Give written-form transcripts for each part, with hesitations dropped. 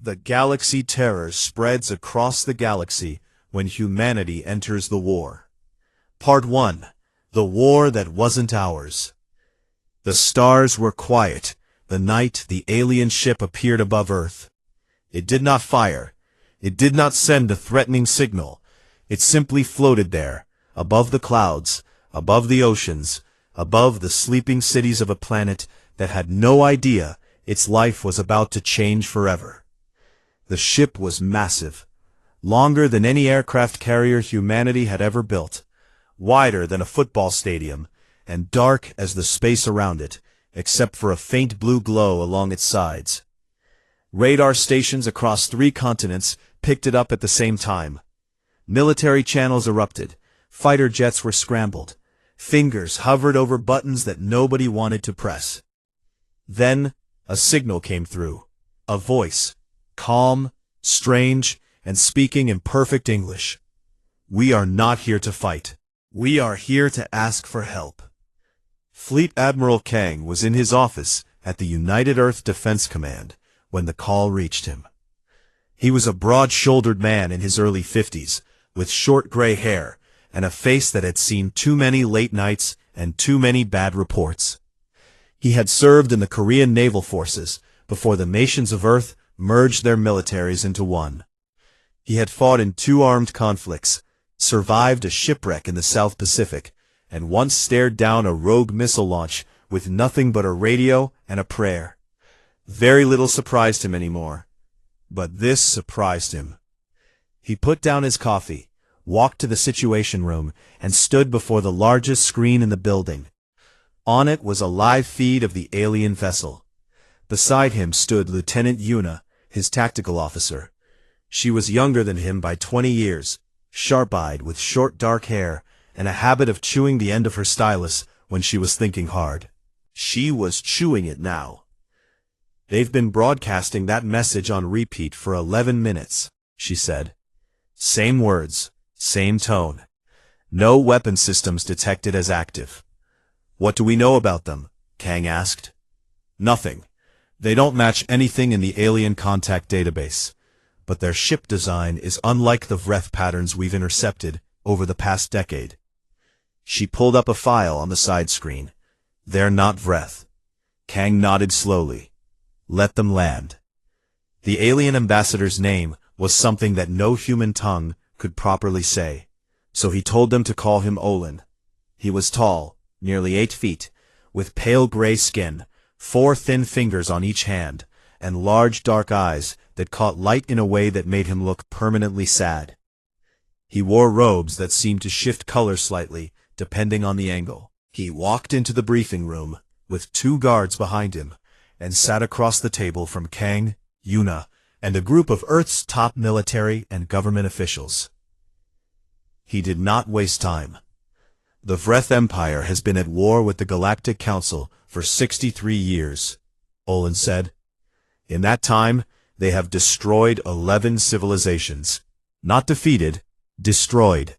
The galaxy terror spreads across the galaxy when humanity enters the war. Part 1. The War That Wasn't Ours. The stars were quiet. The night the alien ship appeared above Earth. It did not fire. It did not send a threatening signal. It simply floated there, above the clouds, above the oceans, above the sleeping cities of a planet that had no idea its life was about to change forever. The ship was massive, longer than any aircraft carrier humanity had ever built, wider than a football stadium, and dark as the space around it, except for a faint blue glow along its sides. Radar stations across 3 continents picked it up at the same time. Military channels erupted. Fighter jets were scrambled. Fingers hovered over buttons that nobody wanted to press. Then, a signal came through. A voice, calm, strange, and speaking in perfect English. "We are not here to fight. We are here to ask for help." Fleet Admiral Kang was in his office at the United Earth Defense Command when the call reached him. He was a broad-shouldered man in his early 50s, with short gray hair and a face that had seen too many late nights and too many bad reports. He had served in the Korean naval forces before the nations of Earth merged their militaries into one. He had fought in 2 armed conflicts, survived a shipwreck in the South Pacific, and once stared down a rogue missile launch with nothing but a radio and a prayer. Very little surprised him anymore. But this surprised him. He put down his coffee, walked to the Situation Room, and stood before the largest screen in the building. On it was a live feed of the alien vessel. Beside him stood Lieutenant Yuna, his tactical officer. She was younger than him by 20 years, sharp-eyed with short dark hair, and a habit of chewing the end of her stylus when she was thinking hard. She was chewing it now. "They've been broadcasting that message on repeat for 11 minutes, she said. "Same words, same tone. No weapon systems detected as active." "What do we know about them?" Kang asked. "Nothing. They don't match anything in the alien contact database. But their ship design is unlike the Vreth patterns we've intercepted over the past decade." She pulled up a file on the side screen. "They're not Vreth." Kang nodded slowly. "Let them land." The alien ambassador's name was something that no human tongue could properly say, so he told them to call him Olin. He was tall, nearly 8 feet, with pale gray skin, 4 thin fingers on each hand, and large dark eyes that caught light in a way that made him look permanently sad. He wore robes that seemed to shift color slightly, depending on the angle. He walked into the briefing room, with 2 guards behind him, and sat across the table from Kang, Yuna, and a group of Earth's top military and government officials. He did not waste time. "The Vreth Empire has been at war with the Galactic Council for 63 years, Olin said. "In that time, they have destroyed 11 civilizations. Not defeated, destroyed.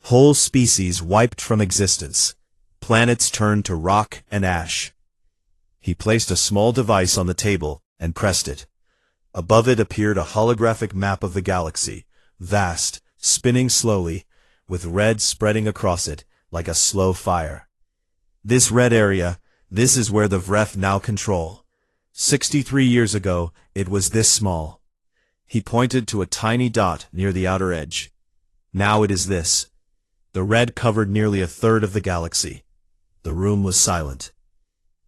Whole species wiped from existence. Planets turned to rock and ash." He placed a small device on the table and pressed it. Above it appeared a holographic map of the galaxy, vast, spinning slowly, with red spreading across it like a slow fire. "This red area, this is where the Vreth now control. 63 years ago, it was this small." He pointed to a tiny dot near the outer edge. "Now it is this." The red covered nearly a third of the galaxy. The room was silent.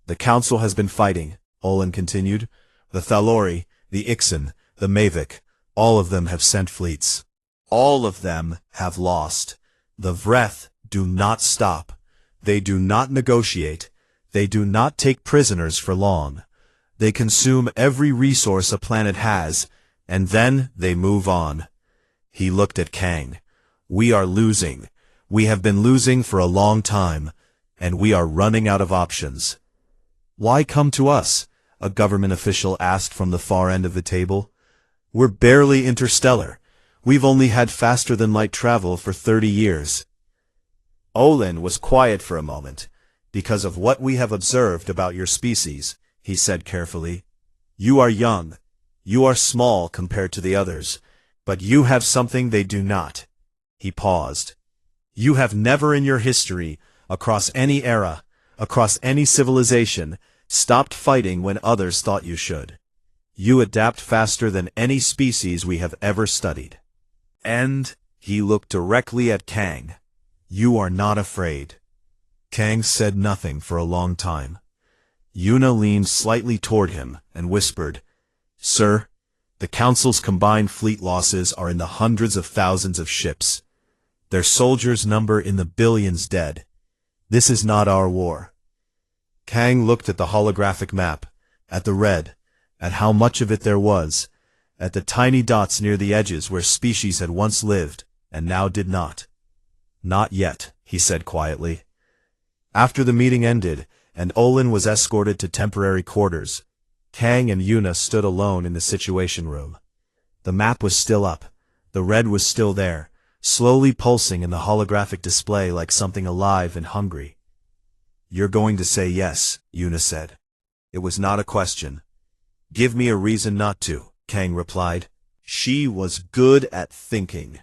"The Council has been fighting," Olin continued. "The Thalori, the Ixen, the Mavic, all of them have sent fleets. All of them have lost. The Vreth do not stop. They do not negotiate. They do not take prisoners for long. They consume every resource a planet has, and then they move on." He looked at Kang. "We are losing. We have been losing for a long time, and we are running out of options." "Why come to us?" a government official asked from the far end of the table. "We're barely interstellar. We've only had faster-than-light travel for 30 years. Olin was quiet for a moment. "Because of what we have observed about your species," he said carefully. "You are young. You are small compared to the others, but you have something they do not. He paused. You have never in your history, across any era, across any civilization, stopped fighting when others thought you should. You adapt faster than any species we have ever studied. And, he looked directly at Kang. You are not afraid. Kang said nothing for a long time. Yuna leaned slightly toward him and whispered, Sir, the Council's combined fleet losses are in the hundreds of thousands of ships. Their soldiers number in the billions dead. This is not our war. Kang looked at the holographic map, at the red, at how much of it there was, at the tiny dots near the edges where species had once lived, and now did not. Not yet, he said quietly. After the meeting ended, and Olin was escorted to temporary quarters, Kang and Yuna stood alone in the Situation Room. The map was still up, the red was still there, slowly pulsing in the holographic display like something alive and hungry. You're going to say yes, Yuna said. It was not a question. Give me a reason not to, Kang replied. She was good at thinking.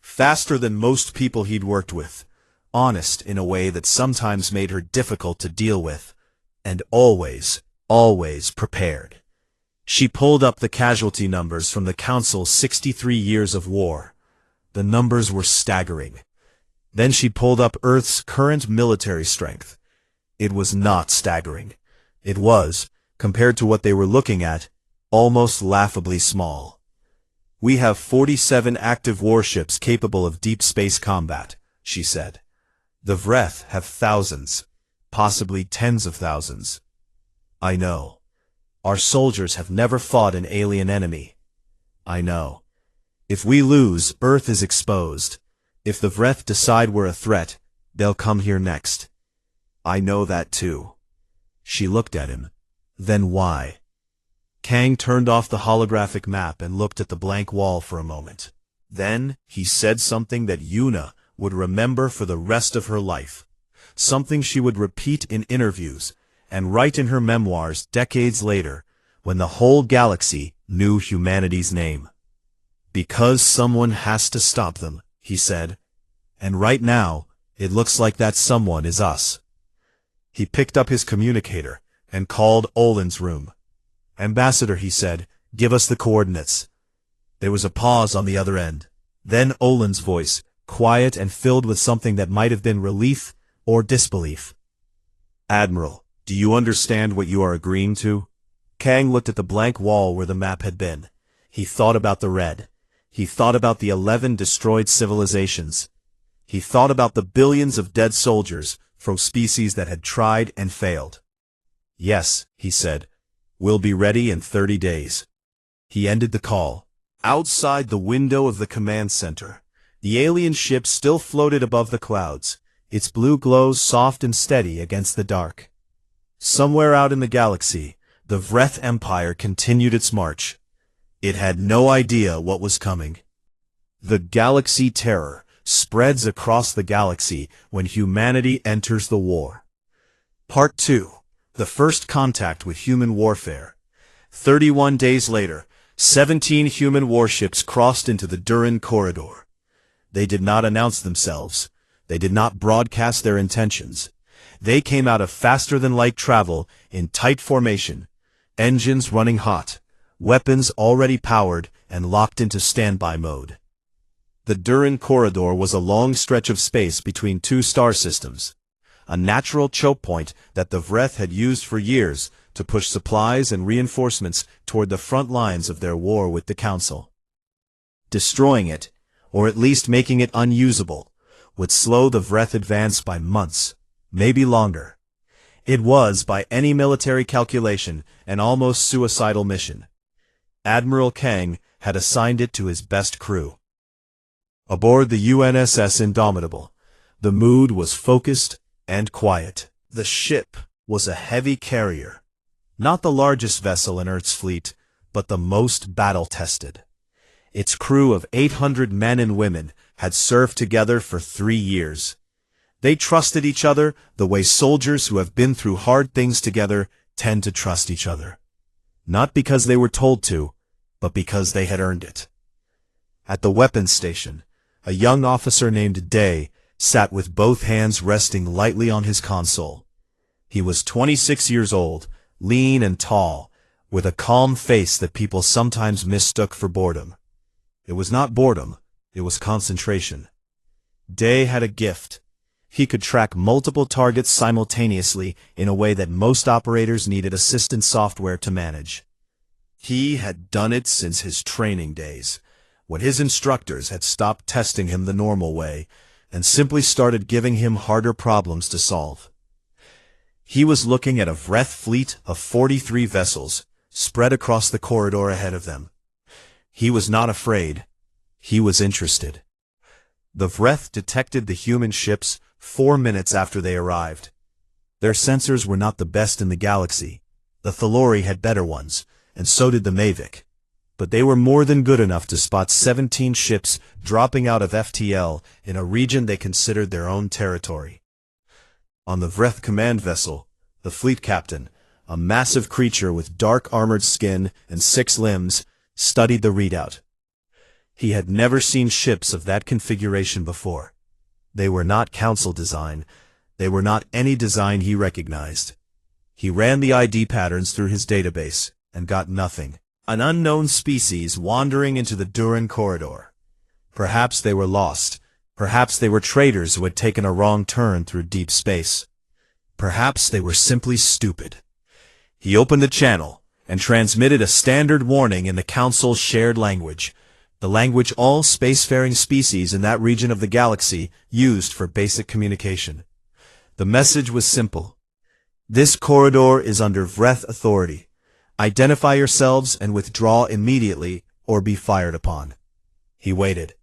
Faster than most people he'd worked with. Honest in a way that sometimes made her difficult to deal with. And always prepared. She pulled up the casualty numbers from the Council's 63 years of war. The numbers were staggering. Then she pulled up Earth's current military strength. It was not staggering. It was, compared to what they were looking at, almost laughably small. We have 47 active warships capable of deep space combat, she said. The Vreth have thousands, possibly tens of thousands. I know. Our soldiers have never fought an alien enemy. I know. If we lose, Earth is exposed. If the Vreth decide we're a threat, they'll come here next. I know that too. She looked at him. Then why? Kang turned off the holographic map and looked at the blank wall for a moment. Then, he said something that Yuna would remember for the rest of her life. Something she would repeat in interviews, and write in her memoirs decades later, when the whole galaxy knew humanity's name. Because someone has to stop them, he said. And right now, it looks like that someone is us. He picked up his communicator and called Olin's room. Ambassador, he said, give us the coordinates. There was a pause on the other end. Then Olin's voice, quiet and filled with something that might have been relief or disbelief. Admiral, do you understand what you are agreeing to? Kang looked at the blank wall where the map had been. He thought about the red. He thought about the 11 destroyed civilizations. He thought about the billions of dead soldiers from species that had tried and failed. Yes, he said. We'll be ready in 30 days. He ended the call. Outside the window of the command center, the alien ship still floated above the clouds, its blue glow soft and steady against the dark. Somewhere out in the galaxy, the Vreth Empire continued its march. It had no idea what was coming. The galaxy terror spreads across the galaxy when humanity enters the war. Part 2. The first contact with human warfare. 31 days later, 17 human warships crossed into the Durin corridor. They did not announce themselves. They did not broadcast their intentions. They came out of faster-than-light travel in tight formation, engines running hot, weapons already powered and locked into standby mode. The Durin corridor was a long stretch of space between two star systems, a natural choke point that the Vreth had used for years to push supplies and reinforcements toward the front lines of their war with the Council. Destroying it, or at least making it unusable, would slow the Vreth advance by months, maybe longer. It was, by any military calculation, an almost suicidal mission. Admiral Kang had assigned it to his best crew. Aboard the UNSS Indomitable, the mood was focused and quiet. The ship was a heavy carrier, not the largest vessel in Earth's fleet, but the most battle-tested. Its crew of 800 men and women had served together for 3 years. They trusted each other the way soldiers who have been through hard things together tend to trust each other. Not because they were told to, but because they had earned it. At the weapons station, a young officer named Day sat with both hands resting lightly on his console. He was 26 years old, lean and tall, with a calm face that people sometimes mistook for boredom. It was not boredom, it was concentration. Day had a gift. He could track multiple targets simultaneously in a way that most operators needed assistant software to manage. He had done it since his training days, when his instructors had stopped testing him the normal way and simply started giving him harder problems to solve. He was looking at a Vreth fleet of 43 vessels spread across the corridor ahead of them. He was not afraid. He was interested. The Vreth detected the human ships 4 minutes after they arrived. Their sensors were not the best in the galaxy. The Thalori had better ones, and so did the Mavic. But they were more than good enough to spot 17 ships dropping out of FTL in a region they considered their own territory. On the Vreth command vessel, the fleet captain, a massive creature with dark armored skin and 6 limbs, studied the readout. He had never seen ships of that configuration before. They were not Council design. They were not any design he recognized. He ran the ID patterns through his database and got nothing. An unknown species wandering into the Duran corridor. Perhaps they were lost. Perhaps they were traders who had taken a wrong turn through deep space. Perhaps they were simply stupid. He opened the channel and transmitted a standard warning in the Council's shared language, the language all spacefaring species in that region of the galaxy used for basic communication. The message was simple. This corridor is under Vreth authority. Identify yourselves and withdraw immediately or be fired upon. He waited.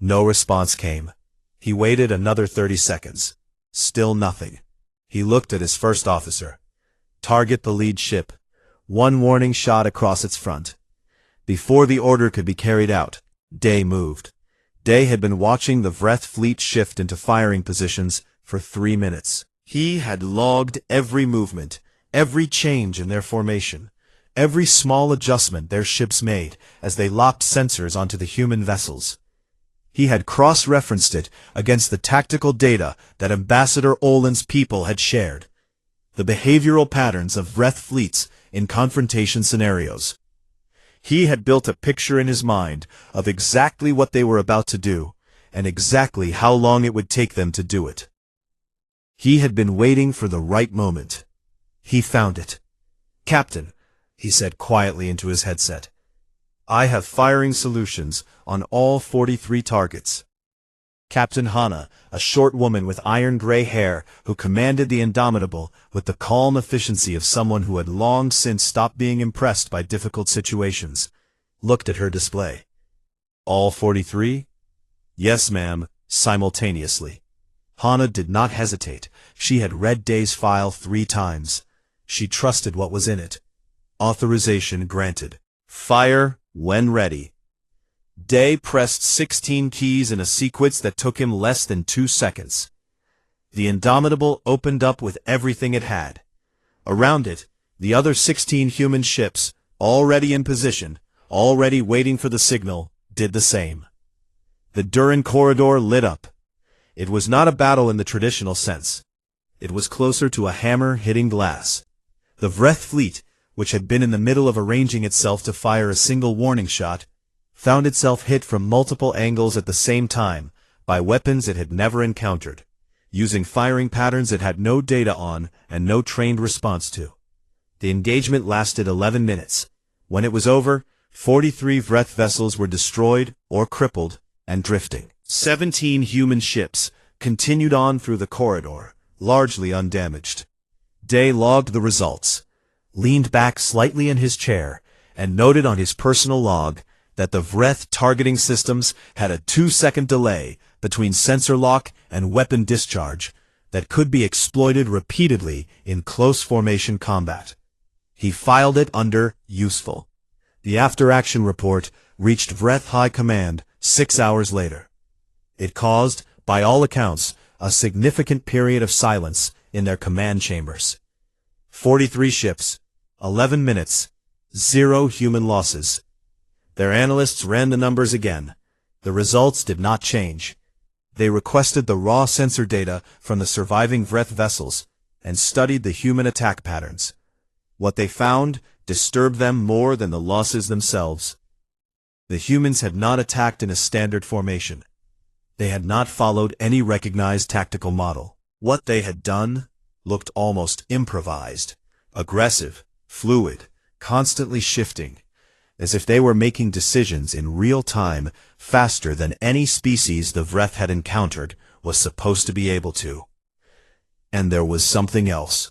No response came. He waited another 30 seconds. Still nothing. He looked at his first officer. Target the lead ship. 1 warning shot across its front. Before the order could be carried out, Day moved. Day had been watching the Vreth fleet shift into firing positions for 3 minutes. He had logged every movement, every change in their formation, every small adjustment their ships made as they locked sensors onto the human vessels. He had cross-referenced it against the tactical data that Ambassador Olin's people had shared, the behavioral patterns of Vreth fleets in confrontation scenarios. He had built a picture in his mind of exactly what they were about to do, and exactly how long it would take them to do it. He had been waiting for the right moment. He found it. "Captain," he said quietly into his headset, "I have firing solutions on all 43 targets." Captain Hana, a short woman with iron-gray hair who commanded the Indomitable with the calm efficiency of someone who had long since stopped being impressed by difficult situations, looked at her display. "All 43? "Yes, ma'am," simultaneously. Hana did not hesitate. She had read Day's file 3 times. She trusted what was in it. Authorization granted. Fire when ready. Day pressed 16 keys in a sequence that took him less than 2 seconds. The Indomitable opened up with everything it had. Around it, the other 16 human ships, already in position, already waiting for the signal, did the same. The Duran corridor lit up. It was not a battle in the traditional sense. It was closer to a hammer hitting glass. The Vreth fleet, which had been in the middle of arranging itself to fire a single warning shot, found itself hit from multiple angles at the same time by weapons it had never encountered, using firing patterns it had no data on and no trained response to. The engagement lasted 11 minutes. When it was over, 43 Vreth vessels were destroyed or crippled and drifting. 17 human ships continued on through the corridor, largely undamaged. Day logged the results, leaned back slightly in his chair, and noted on his personal log that the Vreth targeting systems had a 2-second delay between sensor lock and weapon discharge that could be exploited repeatedly in close formation combat. He filed it under useful. The after-action report reached Vreth High Command 6 hours later. It caused, by all accounts, a significant period of silence in their command chambers. 43 ships, 11 minutes, 0 human losses. Their analysts ran the numbers again. The results did not change. They requested the raw sensor data from the surviving Vreth vessels and studied the human attack patterns. What they found disturbed them more than the losses themselves. The humans had not attacked in a standard formation. They had not followed any recognized tactical model. What they had done looked almost improvised, aggressive, fluid, constantly shifting, as if they were making decisions in real time faster than any species the Vreth had encountered was supposed to be able to. And there was something else.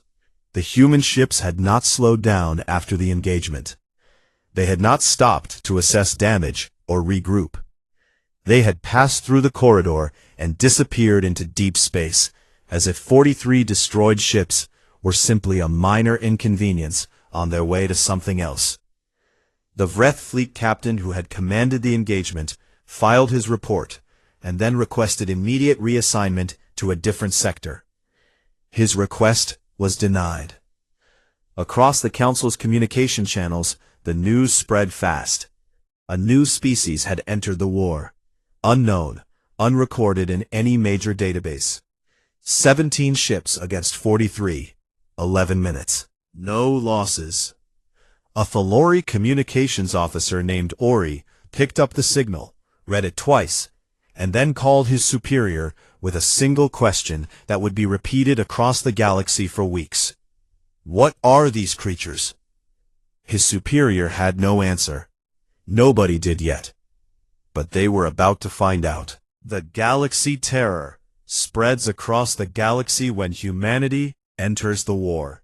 The human ships had not slowed down after the engagement. They had not stopped to assess damage or regroup. They had passed through the corridor and disappeared into deep space, as if 43 destroyed ships were simply a minor inconvenience on their way to something else. The Vreth fleet captain who had commanded the engagement filed his report and then requested immediate reassignment to a different sector. His request was denied. Across the Council's communication channels, the news spread fast. A new species had entered the war. Unknown, unrecorded in any major database. 17 ships against 43. 11 minutes. No losses. A Thalori communications officer named Ori picked up the signal, read it twice, and then called his superior with a single question that would be repeated across the galaxy for weeks. What are these creatures? His superior had no answer. Nobody did yet. But they were about to find out. The galaxy terror spreads across the galaxy when humanity enters the war.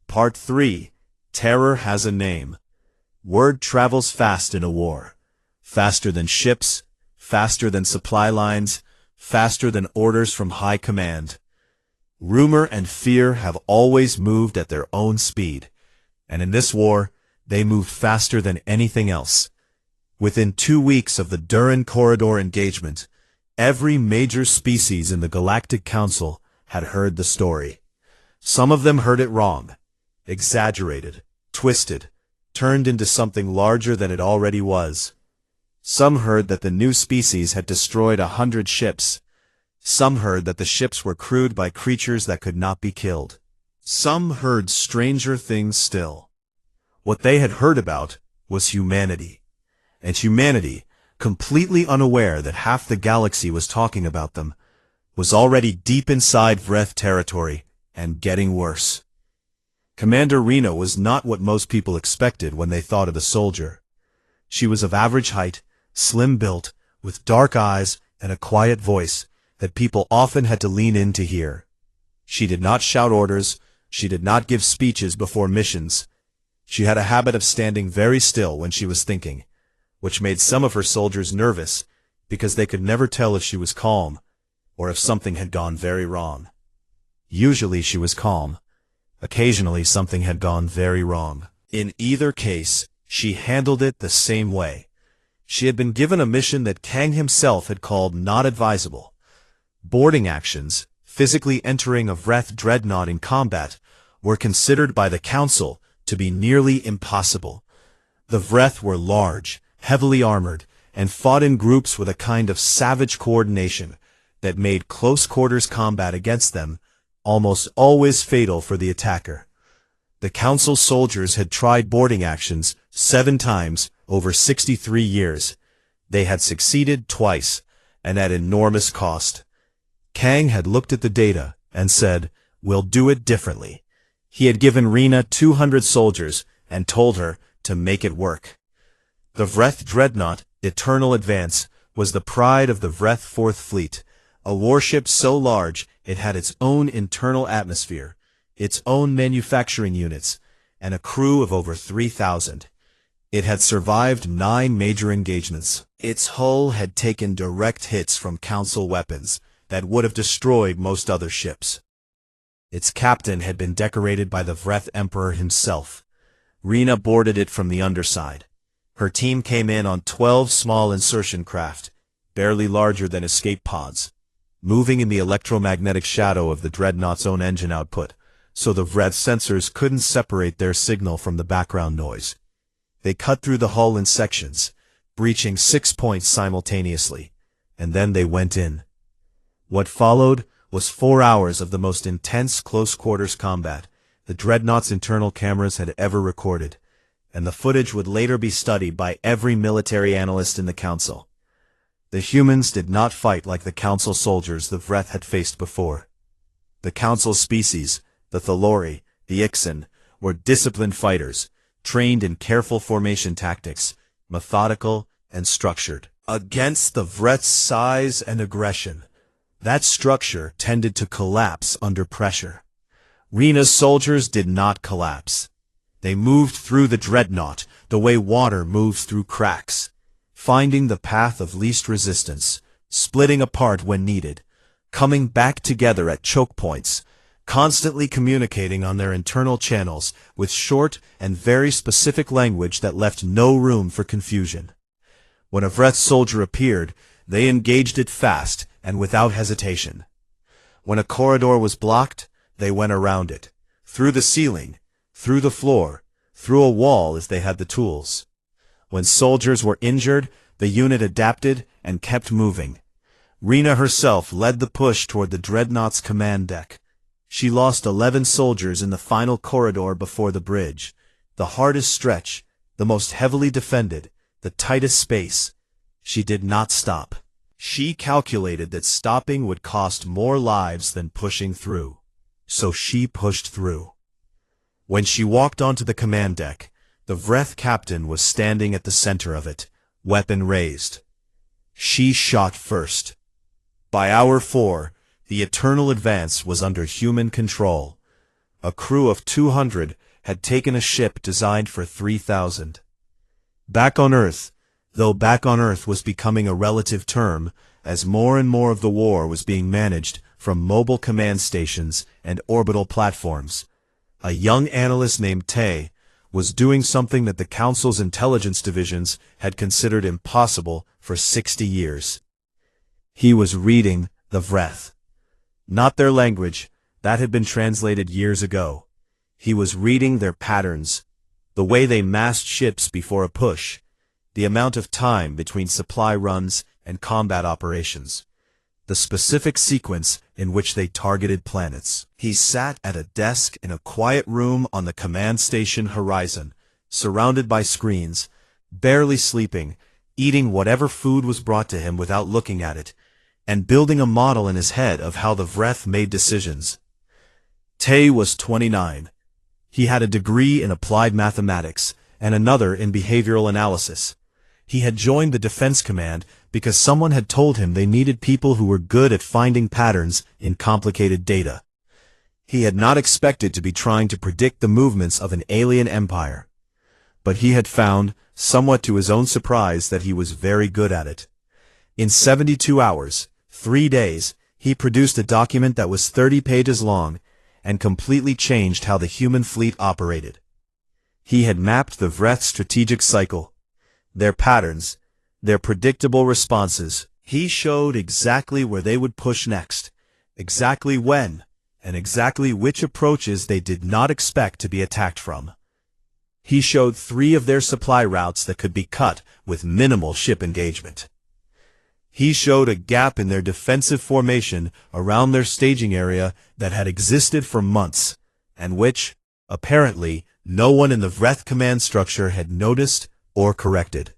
Part 3. Terror has a name. Word travels fast in a war. Faster than ships, faster than supply lines, faster than orders from high command. Rumor and fear have always moved at their own speed, and in this war, they moved faster than anything else. Within 2 weeks of the Duran Corridor engagement, every major species in the Galactic Council had heard the story. Some of them heard it wrong, exaggerated, twisted, turned into something larger than it already was. Some heard that the new species had destroyed 100 ships. Some heard that the ships were crewed by creatures that could not be killed. Some heard stranger things still. What they had heard about was humanity. And humanity, completely unaware that half the galaxy was talking about them, was already deep inside Vreth territory and getting worse. Commander Rena was not what most people expected when they thought of a soldier. She was of average height, slim-built, with dark eyes and a quiet voice that people often had to lean in to hear. She did not shout orders, she did not give speeches before missions. She had a habit of standing very still when she was thinking, which made some of her soldiers nervous because they could never tell if she was calm or if something had gone very wrong. Usually she was calm. Occasionally something had gone very wrong. In either case, she handled it the same way. She had been given a mission that Kang himself had called not advisable. Boarding actions, physically entering a Vreth dreadnought in combat, were considered by the Council to be nearly impossible. The Vreth were large, heavily armored, and fought in groups with a kind of savage coordination that made close-quarters combat against them almost always fatal for the attacker. The Council soldiers had tried boarding actions 7 times over 63 years. They had succeeded twice, and at enormous cost. Kang had looked at the data and said, "We'll do it differently." He had given Rena 200 soldiers and told her to make it work. The Vreth dreadnought, Eternal Advance, was the pride of the Vreth 4th Fleet, a warship so large it had its own internal atmosphere, its own manufacturing units, and a crew of over 3,000. It had survived 9 major engagements. Its hull had taken direct hits from Council weapons that would have destroyed most other ships. Its captain had been decorated by the Vreth Emperor himself. Rena boarded it from the underside. Her team came in on 12 small insertion craft, barely larger than escape pods, moving in the electromagnetic shadow of the dreadnought's own engine output, so the Vreth sensors couldn't separate their signal from the background noise. They cut through the hull in sections, breaching 6 points simultaneously, and then they went in. What followed was 4 hours of the most intense close-quarters combat the Dreadnought's internal cameras had ever recorded, and the footage would later be studied by every military analyst in the Council. The humans did not fight like the Council soldiers the Vreth had faced before. The Council species, the Thalori, the Ixen, were disciplined fighters, trained in careful formation tactics, methodical and structured. Against the Vreth's size and aggression, that structure tended to collapse under pressure. Rena's soldiers did not collapse. They moved through the Dreadnought the way water moves through cracks, finding the path of least resistance, splitting apart when needed, coming back together at choke points, constantly communicating on their internal channels with short and very specific language that left no room for confusion. When a Vreth soldier appeared, they engaged it fast and without hesitation. When a corridor was blocked, they went around it, through the ceiling, through the floor, through a wall if they had the tools. When soldiers were injured, the unit adapted and kept moving. Rena herself led the push toward the Dreadnought's command deck. She lost 11 soldiers in the final corridor before the bridge, the hardest stretch, the most heavily defended, the tightest space. She did not stop. She calculated that stopping would cost more lives than pushing through. So she pushed through. When she walked onto the command deck, the Vreth captain was standing at the center of it, weapon raised. She shot first. By hour 4, the Eternal Advance was under human control. A crew of 200 had taken a ship designed for 3,000. Back on Earth, though back on Earth was becoming a relative term, as more and more of the war was being managed from mobile command stations and orbital platforms, a young analyst named Tay was doing something that the Council's intelligence divisions had considered impossible for 60 years. He was reading the Vreth. Not their language, that had been translated years ago. He was reading their patterns, the way they massed ships before a push, the amount of time between supply runs and combat operations, the specific sequence in which they targeted planets. He sat at a desk in a quiet room on the command station horizon, surrounded by screens, barely sleeping, eating whatever food was brought to him without looking at it, and building a model in his head of how the Vreth made decisions. Tay was 29. He had a degree in applied mathematics and another in behavioral analysis. He had joined the Defense Command because someone had told him they needed people who were good at finding patterns in complicated data. He had not expected to be trying to predict the movements of an alien empire, but he had found, somewhat to his own surprise, that he was very good at it. In 72 hours, 3 days, he produced a document that was 30 pages long and completely changed how the human fleet operated. He had mapped the Vreth's strategic cycle, their patterns, their predictable responses. He showed exactly where they would push next, exactly when, and exactly which approaches they did not expect to be attacked from. He showed 3 of their supply routes that could be cut with minimal ship engagement. He showed a gap in their defensive formation around their staging area that had existed for months, and which, apparently, no one in the Vreth command structure had noticed or corrected.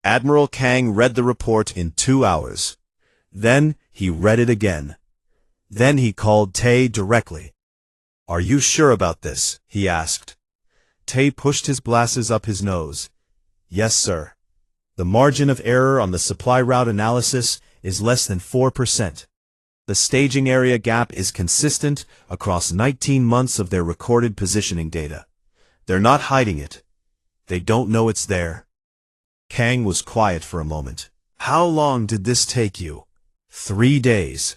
Admiral Kang read the report in 2 hours. Then he read it again. Then he called Tay directly. "Are you sure about this?" he asked. Tay pushed his glasses up his nose. "Yes, sir. The margin of error on the supply route analysis is less than 4%. The staging area gap is consistent across 19 months of their recorded positioning data. They're not hiding it. They don't know it's there." Kang was quiet for a moment. "How long did this take you?" 3 days.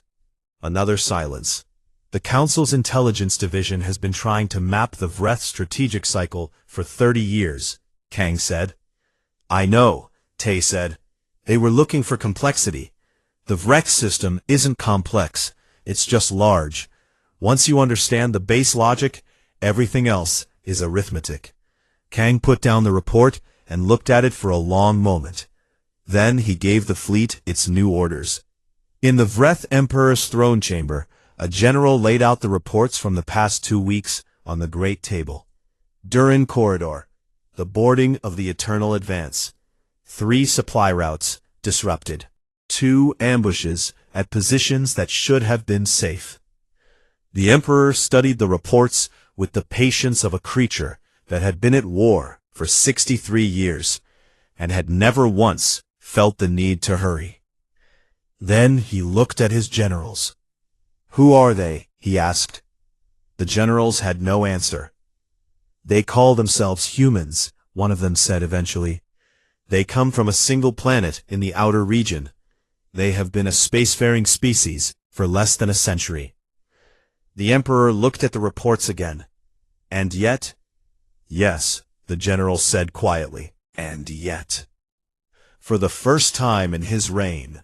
Another silence. "The Council's Intelligence Division has been trying to map the Vreth strategic cycle for 30 years, Kang said. "I know," Tay said. "They were looking for complexity. The Vreth system isn't complex, it's just large. Once you understand the base logic, everything else is arithmetic." Kang put down the report and looked at it for a long moment. Then he gave the fleet its new orders. In the Vreth Emperor's throne chamber, a general laid out the reports from the past 2 weeks on the great table. Durin Corridor, the boarding of the Eternal Advance. 3 supply routes disrupted. 2 ambushes at positions that should have been safe. The Emperor studied the reports with the patience of a creature that had been at war for 63 years and had never once felt the need to hurry. Then he looked at his generals. "Who are they?" he asked. The generals had no answer. "They call themselves humans," one of them said eventually. "They come from a single planet in the outer region. They have been a spacefaring species for less than a century." The Emperor looked at the reports again. "And yet?" "Yes," the general said quietly. "And yet." For the first time in his reign,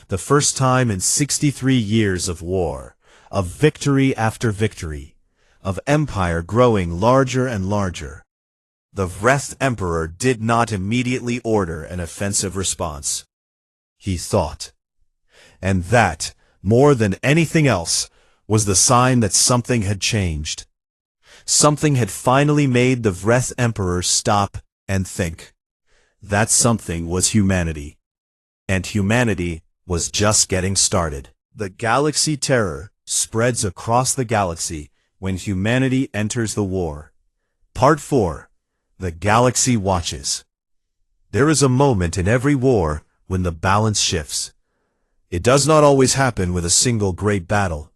the first time in 63 years of war, of victory after victory, of empire growing larger and larger, the Vreth Emperor did not immediately order an offensive response. He thought. And that, more than anything else, was the sign that something had changed. Something had finally made the Vreth Emperor stop and think. That something was humanity. And humanity was just getting started. The galaxy terror spreads across the galaxy when humanity enters the war. Part 4. The Galaxy Watches. There is a moment in every war when the balance shifts. It does not always happen with a single great battle.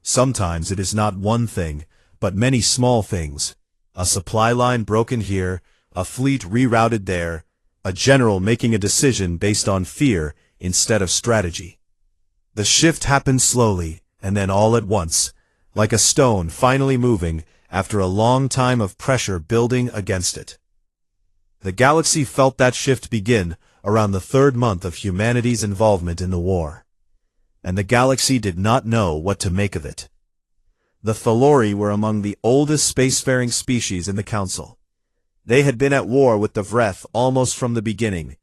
Sometimes it is not one thing, but many small things. A supply line broken here, a fleet rerouted there, a general making a decision based on fear instead of strategy. The shift happens slowly, and then all at once, like a stone finally moving after a long time of pressure building against it. The galaxy felt that shift begin around the 3rd month of humanity's involvement in the war. And the galaxy did not know what to make of it. The Thalori were among the oldest spacefaring species in the Council. They had been at war with the Vreth almost from the beginning,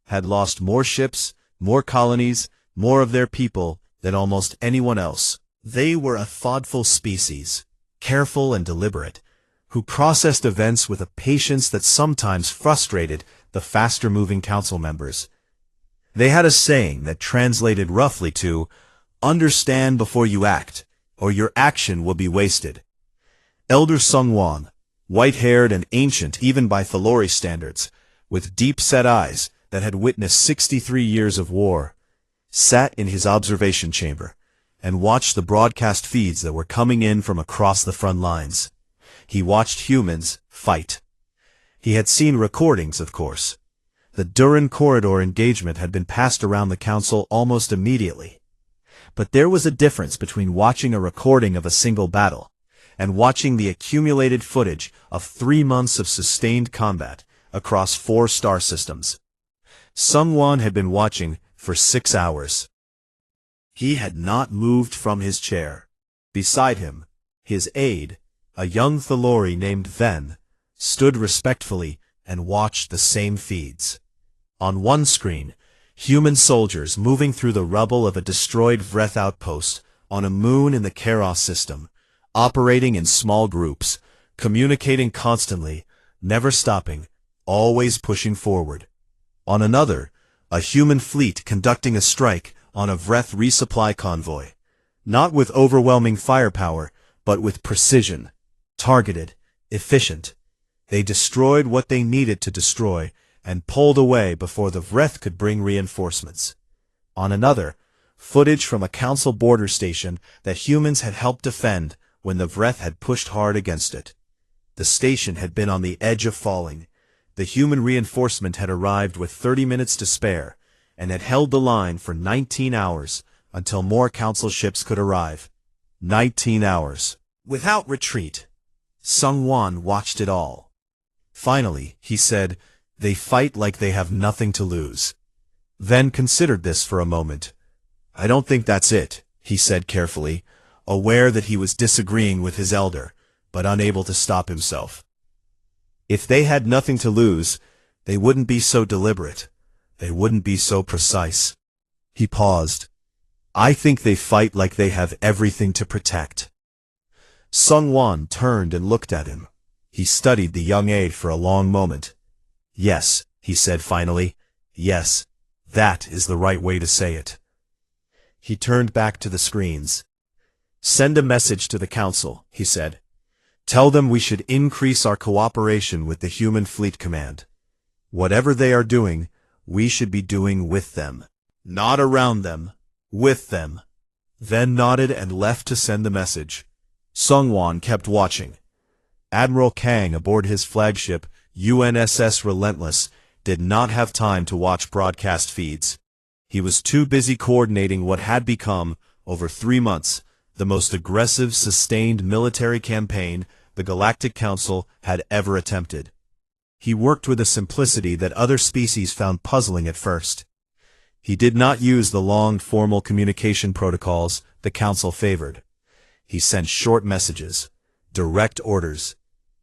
had lost more ships, more colonies, more of their people than almost anyone else. They were a thoughtful species, careful and deliberate, who processed events with a patience that sometimes frustrated the faster-moving council members. They had a saying that translated roughly to, "Understand before you act, or your action will be wasted." Elder Sungwon, white-haired and ancient even by Thalori standards, with deep-set eyes that had witnessed 63 years of war, sat in his observation chamber and watched the broadcast feeds that were coming in from across the front lines. He watched humans fight. He had seen recordings, of course. The Durin Corridor engagement had been passed around the council almost immediately. But there was a difference between watching a recording of a single battle and watching the accumulated footage of 3 months of sustained combat across 4 star systems. Sungwon had been watching for 6 hours. He had not moved from his chair. Beside him, his aide, a young Thalori named Ven, stood respectfully and watched the same feeds. On one screen, human soldiers moving through the rubble of a destroyed Vreth outpost on a moon in the Keros system, operating in small groups, communicating constantly, never stopping, always pushing forward. On another, a human fleet conducting a strike on a Vreth resupply convoy, not with overwhelming firepower, but with precision, targeted, efficient. They destroyed what they needed to destroy and pulled away before the Vreth could bring reinforcements. On another, footage from a council border station that humans had helped defend when the Vreth had pushed hard against it. The station had been on the edge of falling. The human reinforcement had arrived with 30 minutes to spare and had held the line for 19 hours until more council ships could arrive. 19 hours. Without retreat. Sungwon watched it all. Finally, he said, "They fight like they have nothing to lose." Then considered this for a moment. "I don't think that's it," he said carefully, aware that he was disagreeing with his elder, but unable to stop himself. "If they had nothing to lose, They wouldn't be so deliberate. They wouldn't be so precise. He paused. I think they fight like they have everything to protect. Sung-won turned and looked at him. He studied the young aide for a long moment. Yes, he said finally. Yes, that is the right way to say it. He turned back to the screens. Send a message to the council, he said. Tell them we should increase our cooperation with the Human Fleet Command. Whatever they are doing, we should be doing with them. Not around them, with them. Then nodded and left to send the message. Sung-won kept watching. Admiral Kang aboard his flagship, UNSS Relentless, did not have time to watch broadcast feeds. He was too busy coordinating what had become, over 3 months, the most aggressive, sustained military campaign the Galactic Council had ever attempted. He worked with a simplicity that other species found puzzling at first. He did not use the long, formal communication protocols the Council favored. He sent short messages, direct orders.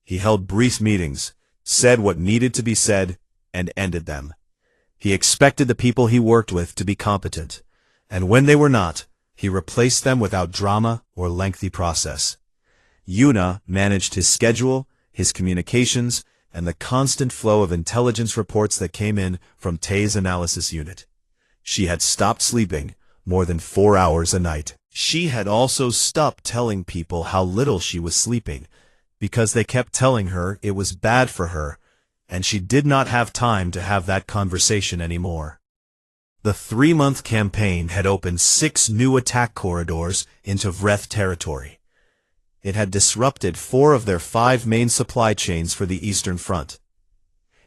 He held brief meetings, said what needed to be said, and ended them. He expected the people he worked with to be competent, and when they were not, he replaced them without drama or lengthy process. Yuna managed his schedule, his communications, and the constant flow of intelligence reports that came in from Tae's analysis unit. She had stopped sleeping more than 4 hours a night. She had also stopped telling people how little she was sleeping, because they kept telling her it was bad for her, and she did not have time to have that conversation anymore. The 3-month campaign had opened 6 new attack corridors into Vreth territory. It had disrupted 4 of their 5 main supply chains for the Eastern Front.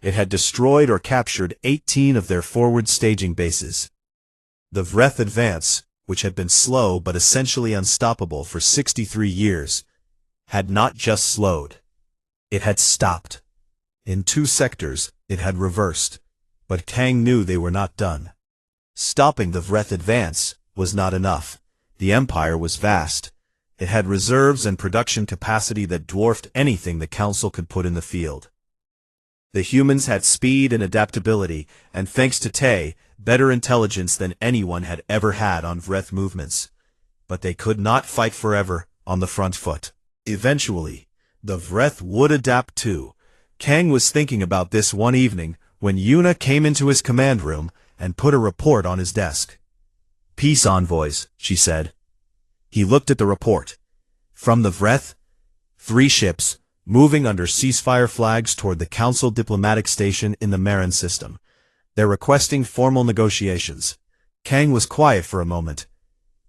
It had destroyed or captured 18 of their forward staging bases. The Vreth advance, which had been slow but essentially unstoppable for 63 years, had not just slowed. It had stopped. In 2 sectors, it had reversed, but Kang knew they were not done. Stopping the Vreth advance was not enough. The Empire was vast. It had reserves and production capacity that dwarfed anything the Council could put in the field. The humans had speed and adaptability, and thanks to Tae, better intelligence than anyone had ever had on Vreth movements. But they could not fight forever on the front foot. Eventually, the Vreth would adapt too. Kang was thinking about this one evening when Yuna came into his command room and put a report on his desk. Peace envoys, she said. He looked at the report. From the Vreth, 3 ships, moving under ceasefire flags toward the Council diplomatic station in the Marin system. They're requesting formal negotiations. Kang was quiet for a moment.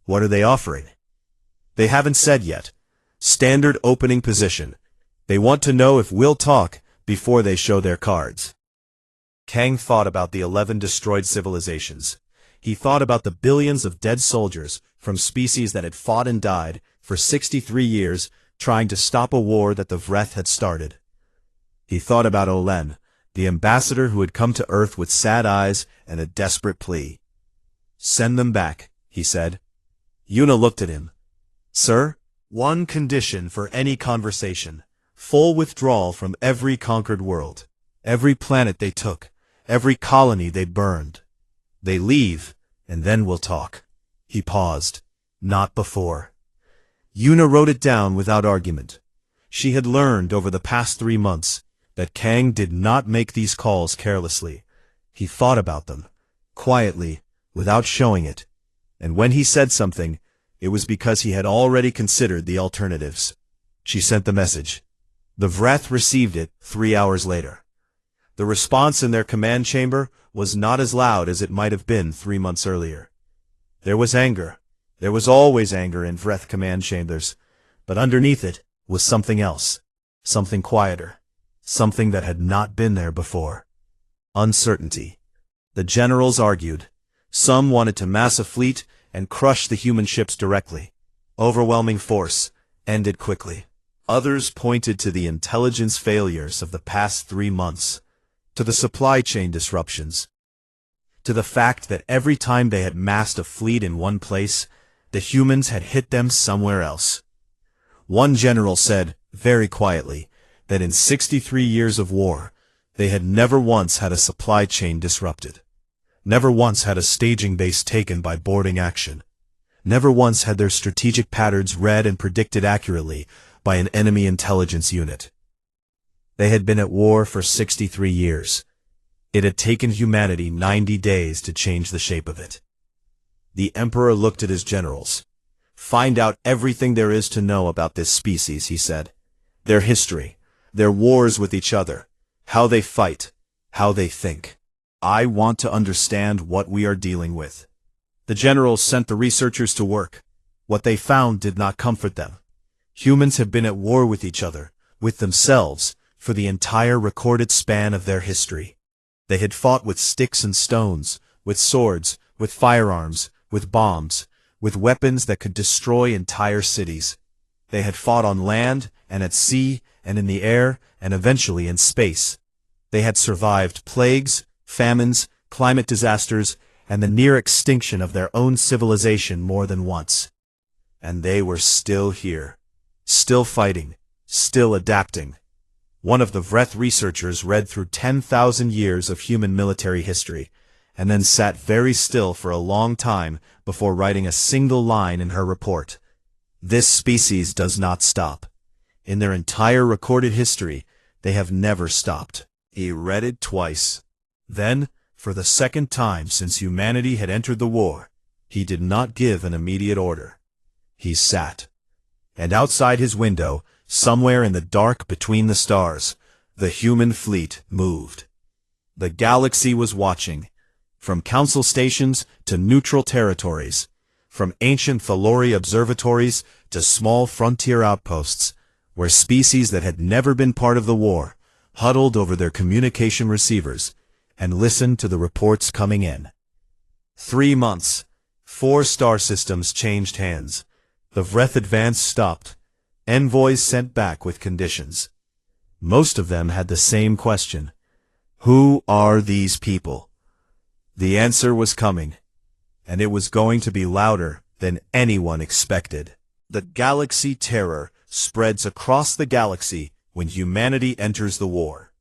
What are they offering? They haven't said yet. Standard opening position. They want to know if we'll talk before they show their cards. Kang thought about the 11 destroyed civilizations. He thought about the billions of dead soldiers from species that had fought and died for 63 years trying to stop a war that the Vreth had started. He thought about Olen, the ambassador who had come to Earth with sad eyes and a desperate plea. Send them back, he said. Yuna looked at him. Sir, one condition for any conversation. Full withdrawal from every conquered world. Every planet they took. Every colony they burned. They leave, and then we'll talk. He paused. Not before. Yuna wrote it down without argument. She had learned over the past 3 months that Kang did not make these calls carelessly. He thought about them, quietly, without showing it, and when he said something, it was because he had already considered the alternatives. She sent the message. The Vreth received it 3 hours later. The response in their command chamber was not as loud as it might have been 3 months earlier. There was anger. There was always anger in Vreth command chambers, but underneath it was something else, something quieter, something that had not been there before. Uncertainty. The generals argued. Some wanted to mass a fleet and crush the human ships directly. Overwhelming force, ended quickly. Others pointed to the intelligence failures of the past 3 months, to the supply chain disruptions, to the fact that every time they had massed a fleet in one place, the humans had hit them somewhere else. One general said, very quietly, that in 63 years of war, They had never once had a supply chain disrupted. Never once had a staging base taken by boarding action. Never once had their strategic patterns read and predicted accurately by an enemy intelligence unit. They had been at war for 63 years. It had taken humanity 90 days to change the shape of it. The Emperor looked at his generals. "Find out everything there is to know about this species," he said. "Their history, their wars with each other, how they fight, how they think. I want to understand what we are dealing with." The generals sent the researchers to work. What they found did not comfort them. Humans have been at war with each other, with themselves, for the entire recorded span of their history. They had fought with sticks and stones, with swords, with firearms, with bombs, with weapons that could destroy entire cities. They had fought on land, and at sea, and in the air, and eventually in space. They had survived plagues, famines, climate disasters, and the near extinction of their own civilization more than once. And they were still here, still fighting, still adapting. One of the Vreth researchers read through 10,000 years of human military history, and then sat very still for a long time before writing a single line in her report. "This species does not stop. In their entire recorded history, they have never stopped." He read it twice. Then, for the second time since humanity had entered the war, he did not give an immediate order. He sat. And outside his window, somewhere in the dark between the stars, the human fleet moved. The galaxy was watching, from council stations to neutral territories, from ancient Thalori observatories to small frontier outposts, where species that had never been part of the war huddled over their communication receivers and listened to the reports coming in. 3 months, 4 star systems changed hands. The Vreth advance stopped. Envoys sent back with conditions. Most of them had the same question. Who are these people? The answer was coming, and it was going to be louder than anyone expected. The galaxy terror spreads across the galaxy when humanity enters the war.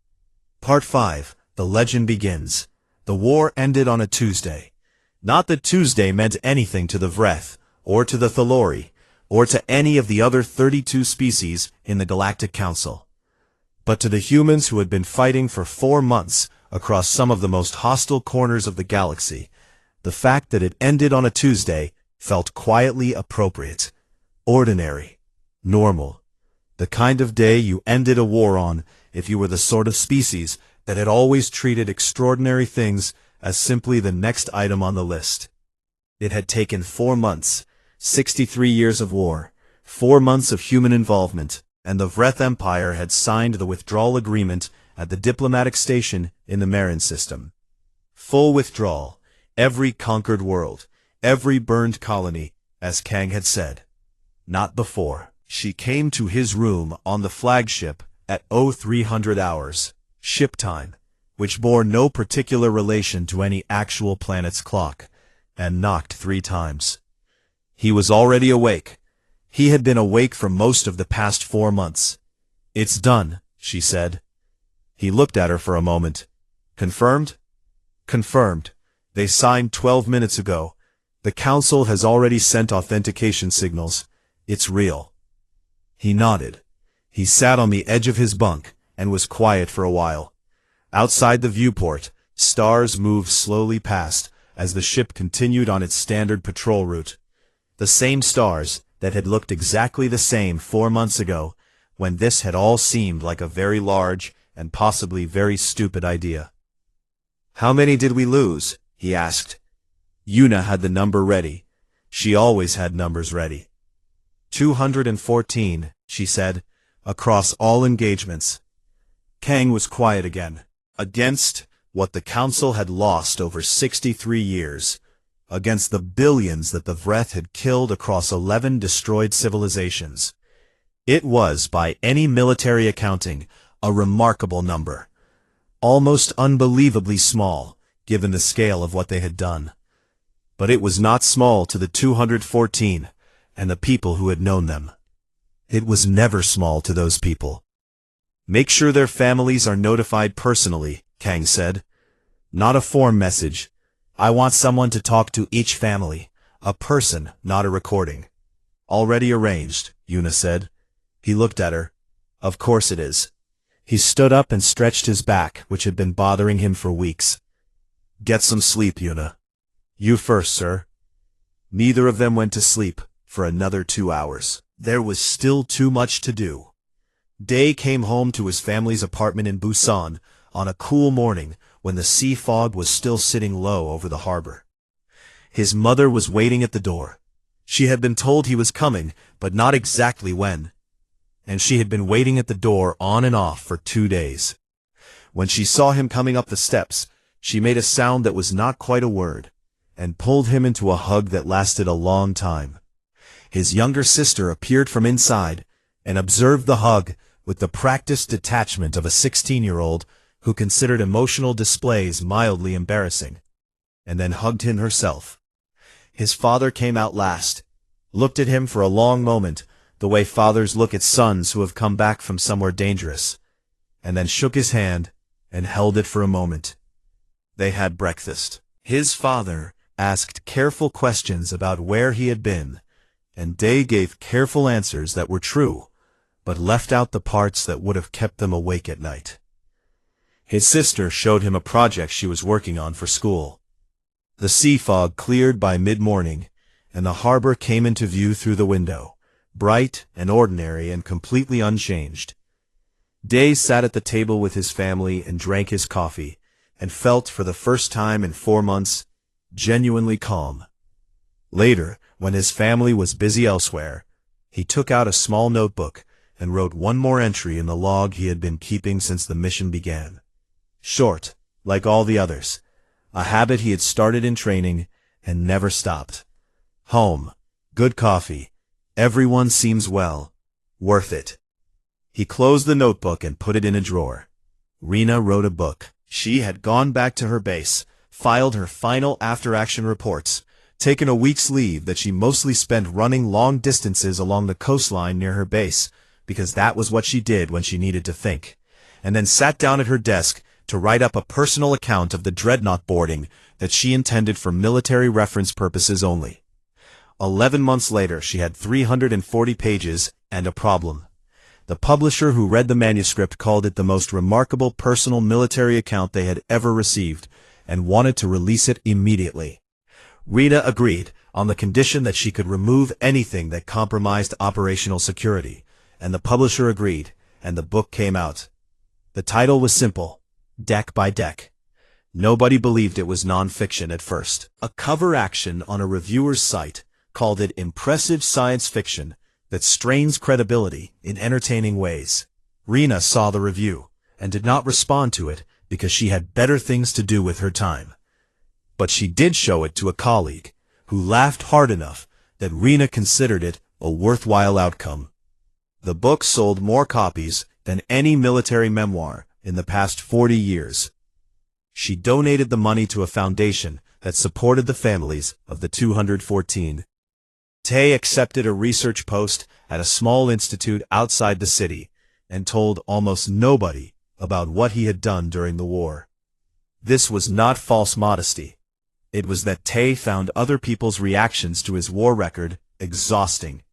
Part 5. The legend begins. The war ended on a Tuesday. Not that Tuesday meant anything to the Vreth, or to the Thalori, or to any of the other 32 species in the Galactic Council. But to the humans who had been fighting for 4 months across some of the most hostile corners of the galaxy, the fact that it ended on a Tuesday felt quietly appropriate, ordinary, normal, the kind of day you ended a war on if you were the sort of species that had always treated extraordinary things as simply the next item on the list. It had taken 4 months, 63 years of war, 4 months of human involvement, and the Vreth Empire had signed the withdrawal agreement at the diplomatic station in the Marin system. Full withdrawal, every conquered world, every burned colony, as Kang had said. Not before. She came to his room on the flagship at 0300 hours, ship time, which bore no particular relation to any actual planet's clock, and knocked 3 times. He was already awake. He had been awake for most of the past 4 months. "It's done," she said. He looked at her for a moment. "Confirmed?" "Confirmed. They signed 12 minutes ago. The Council has already sent authentication signals. It's real." He nodded. He sat on the edge of his bunk and was quiet for a while. Outside the viewport, stars moved slowly past as the ship continued on its standard patrol route. The same stars that had looked exactly the same 4 months ago, when this had all seemed like a very large and possibly very stupid idea. "How many did we lose?" he asked. Yuna had the number ready. She always had numbers ready. 214, she said, across all engagements. Kang was quiet again. Against what the Council had lost over 63 years, against the billions that the Vreth had killed across 11 destroyed civilizations. It was, by any military accounting, a remarkable number. Almost unbelievably small, given the scale of what they had done. But it was not small to the 214 and the people who had known them. It was never small to those people. Make sure their families are notified personally, Kang said. Not a form message. I want someone to talk to each family. A person, not a recording. Already arranged, Yuna said. He looked at her. Of course it is. He stood up and stretched his back, which had been bothering him for weeks. Get some sleep, Yuna. You first, sir. Neither of them went to sleep for another 2 hours. There was still too much to do. Day came home to his family's apartment in Busan on a cool morning when the sea fog was still sitting low over the harbor. His mother was waiting at the door. She had been told he was coming, but not exactly when. And she had been waiting at the door on and off for 2 days. When she saw him coming up the steps, she made a sound that was not quite a word, and pulled him into a hug that lasted a long time. His younger sister appeared from inside and observed the hug with the practiced detachment of a 16-year-old who considered emotional displays mildly embarrassing, and then hugged him herself. His father came out last, looked at him for a long moment, the way fathers look at sons who have come back from somewhere dangerous, and then shook his hand and held it for a moment. They had breakfast. His father asked careful questions about where he had been, and Day gave careful answers that were true, but left out the parts that would have kept them awake at night. His sister showed him a project she was working on for school. The sea fog cleared by mid-morning, and the harbor came into view through the window, bright and ordinary and completely unchanged. Day sat at the table with his family and drank his coffee, and felt for the first time in 4 months genuinely calm. Later, when his family was busy elsewhere, he took out a small notebook and wrote one more entry in the log he had been keeping since the mission began. Short, like all the others, a habit he had started in training and never stopped. Home, good coffee, everyone seems well, worth it. He closed the notebook and put it in a drawer. Rena wrote a book. She had gone back to her base, filed her final after-action reports, taken a week's leave that she mostly spent running long distances along the coastline near her base, because that was what she did when she needed to think, and then sat down at her desk to write up a personal account of the dreadnought boarding that she intended for military reference purposes only. 11 months later, she had 340 pages and a problem. The publisher who read the manuscript called it the most remarkable personal military account they had ever received, and wanted to release it immediately. Rita agreed, on the condition that she could remove anything that compromised operational security, and the publisher agreed, and the book came out. The title was simple, Deck by Deck. Nobody believed it was non-fiction at first. A cover action on a reviewer's site called it impressive science fiction that strains credibility in entertaining ways. Rena saw the review, and did not respond to it because she had better things to do with her time. But she did show it to a colleague, who laughed hard enough that Rena considered it a worthwhile outcome. The book sold more copies than any military memoir in the past 40 years. She donated the money to a foundation that supported the families of the 214. Tay accepted a research post at a small institute outside the city and told almost nobody about what he had done during the war. This was not false modesty. It was that Tay found other people's reactions to his war record exhausting.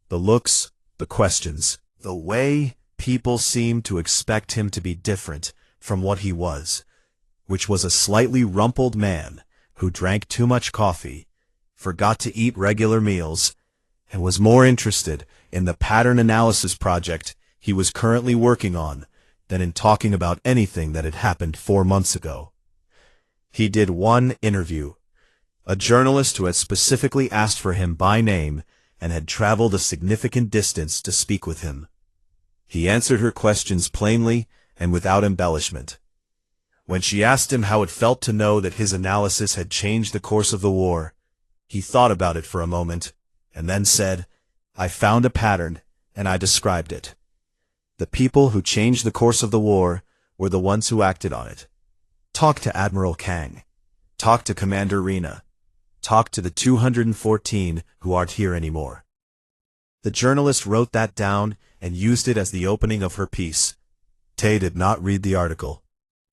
The looks, the questions, the way people seemed to expect him to be different from what he was, which was a slightly rumpled man who drank too much coffee, forgot to eat regular meals, and was more interested in the pattern analysis project he was currently working on than in talking about anything that had happened 4 months ago. He did one interview. A journalist who had specifically asked for him by name and had traveled a significant distance to speak with him. He answered her questions plainly and without embellishment. When she asked him how it felt to know that his analysis had changed the course of the war, he thought about it for a moment, and then said, "I found a pattern, and I described it. The people who changed the course of the war were the ones who acted on it. Talk to Admiral Kang. Talk to Commander Rena. Talk to the 214 who aren't here anymore." The journalist wrote that down and used it as the opening of her piece. Tay did not read the article.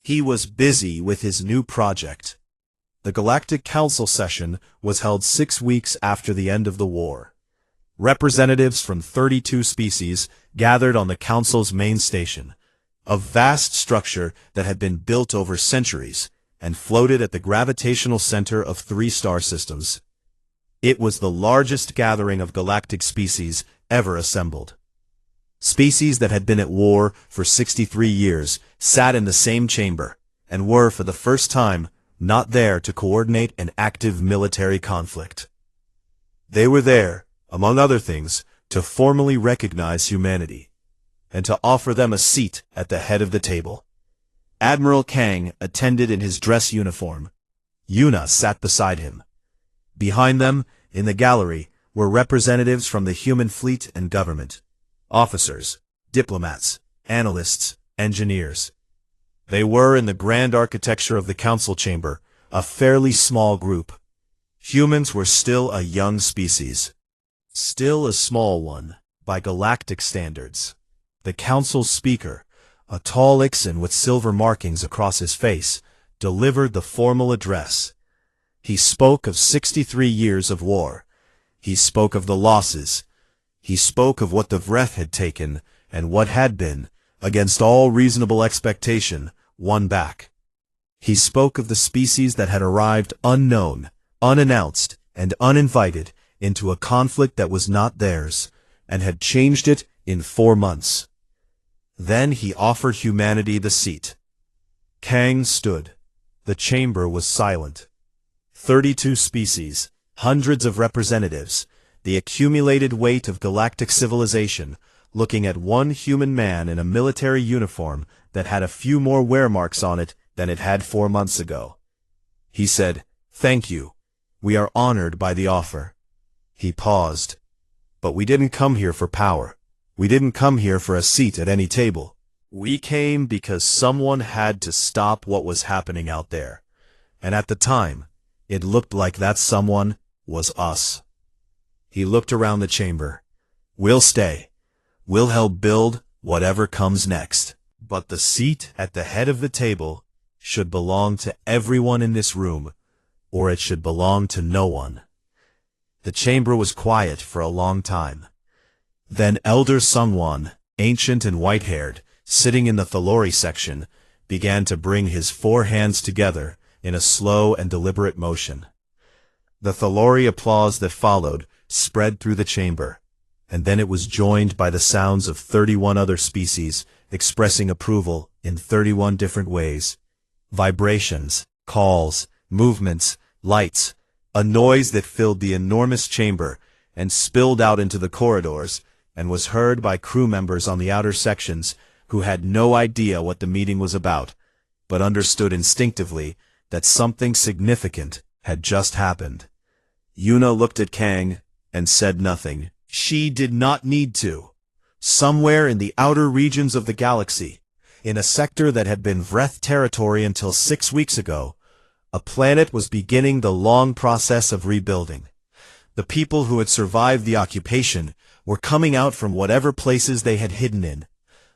He was busy with his new project. The Galactic Council session was held 6 weeks after the end of the war. Representatives from 32 species gathered on the Council's main station, a vast structure that had been built over centuries and floated at the gravitational center of 3 star systems. It was the largest gathering of galactic species ever assembled. Species that had been at war for 63 years sat in the same chamber and were, for the first time, not there to coordinate an active military conflict. They were there, among other things, to formally recognize humanity and to offer them a seat at the head of the table. Admiral Kang attended in his dress uniform. Yuna sat beside him. Behind them, in the gallery, were representatives from the human fleet and government. Officers, diplomats, analysts, engineers. They were, in the grand architecture of the council chamber, a fairly small group. Humans were still a young species. Still a small one, by galactic standards. The council's speaker, a tall Ixan with silver markings across his face, delivered the formal address. He spoke of 63 years of war. He spoke of the losses. He spoke of what the Vreth had taken, and what had been, against all reasonable expectation, won back. He spoke of the species that had arrived unknown, unannounced, and uninvited into a conflict that was not theirs, and had changed it in 4 months. Then he offered humanity the seat. Kang stood. The chamber was silent. 32 species, hundreds of representatives, the accumulated weight of galactic civilization, looking at one human man in a military uniform that had a few more wear marks on it than it had 4 months ago. He said, "Thank you. We are honored by the offer." He paused. "But we didn't come here for power. We didn't come here for a seat at any table. We came because someone had to stop what was happening out there. And at the time, it looked like that someone was us." He looked around the chamber. "We'll stay. We'll help build whatever comes next. But the seat at the head of the table should belong to everyone in this room, or it should belong to no one." The chamber was quiet for a long time. Then Elder Sungwon, ancient and white-haired, sitting in the Thalori section, began to bring his 4 hands together in a slow and deliberate motion. The Thalori applause that followed spread through the chamber, and then it was joined by the sounds of 31 other species expressing approval in 31 different ways. Vibrations, calls, movements, lights, a noise that filled the enormous chamber and spilled out into the corridors and was heard by crew members on the outer sections who had no idea what the meeting was about, but understood instinctively that something significant had just happened. Yuna looked at Kang and said nothing. She did not need to. Somewhere in the outer regions of the galaxy, in a sector that had been Vreth territory until 6 weeks ago, a planet was beginning the long process of rebuilding. The people who had survived the occupation were coming out from whatever places they had hidden in,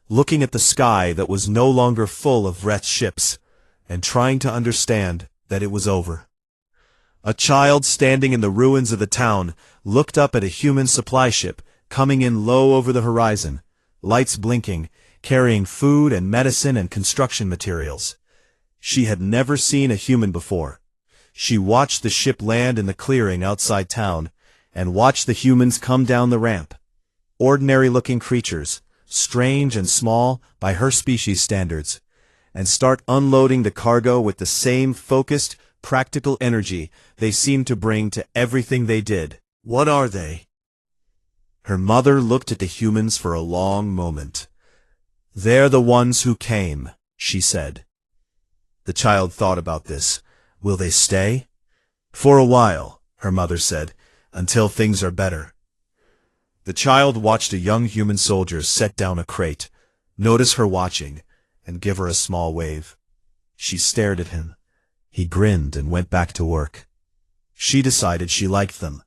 looking at the sky that was no longer full of Vreth ships, and trying to understand that it was over. A child standing in the ruins of the town looked up at a human supply ship coming in low over the horizon, lights blinking, carrying food and medicine and construction materials. She had never seen a human before. She watched the ship land in the clearing outside town, and watched the humans come down the ramp. Ordinary-looking creatures, strange and small by her species standards, and start unloading the cargo with the same focused, practical energy they seemed to bring to everything they did. "What are they?" Her mother looked at the humans for a long moment. "They're the ones who came," she said. The child thought about this. "Will they stay?" "For a while," her mother said, "until things are better." The child watched a young human soldier set down a crate, notice her watching, and give her a small wave. She stared at him. He grinned and went back to work. She decided she liked them.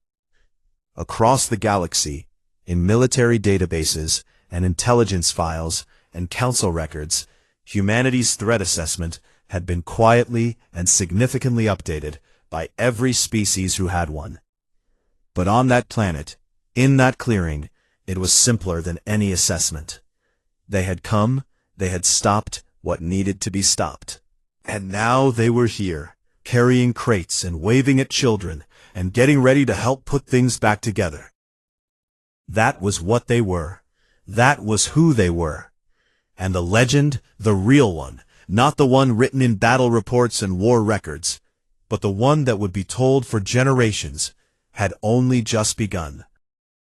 Across the galaxy, in military databases and intelligence files and council records, Humanity's threat assessment had been quietly and significantly updated by every species who had one. But on that planet, in that clearing, it was simpler than any assessment. They had come, they had stopped what needed to be stopped. And now they were here, carrying crates and waving at children, and getting ready to help put things back together. That was what they were. That was who they were. And the legend, the real one, not the one written in battle reports and war records, but the one that would be told for generations, had only just begun.